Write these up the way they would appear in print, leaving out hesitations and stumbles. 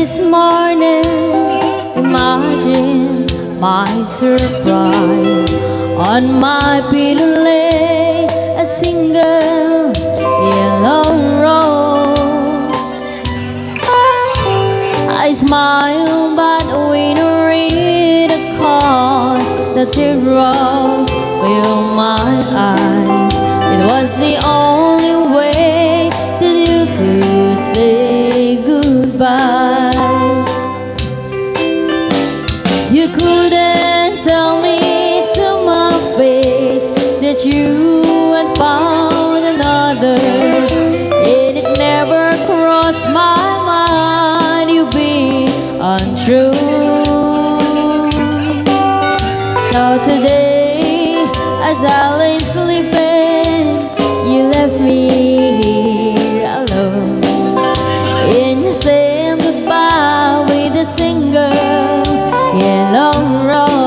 this morning, imagine my surprise. On my pillow lay a single yellow rose. I smile, but when I read the card, the teardrops fill my eyes. It was the only way that you could say goodbye. You couldn't tell me to my face that you had found another, and it never crossed my mind you'd be untrue. So today, as I lay sleeping, you left me here alone, and you said goodbye with a single yellow rose.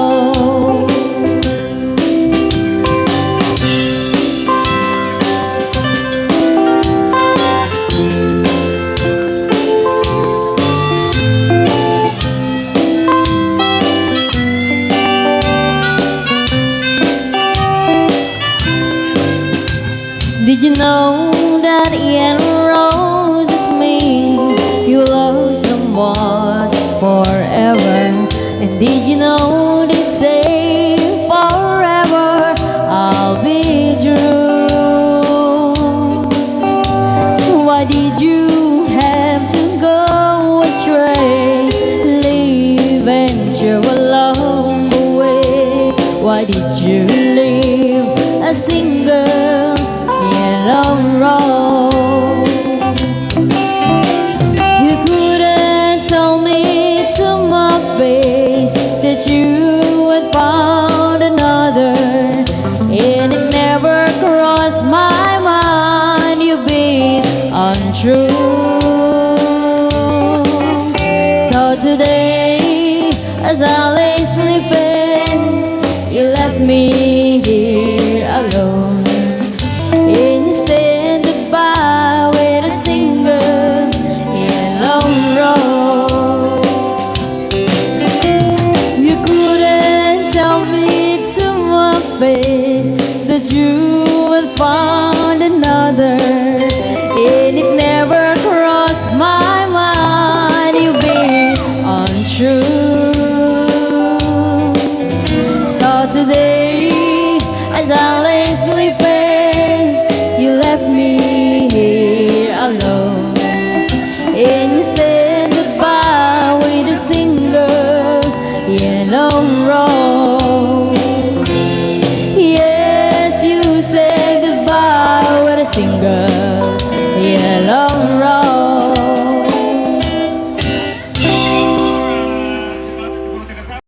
Did you know that yellow roses mean you love someone forever? And did you know they say forever I'll be true? Why did you have to go astray, leaving you along the way? Why did you leave a single yellow rose? You couldn't tell me to my face that you had found another, and it never crossed my mind you'd be untrue.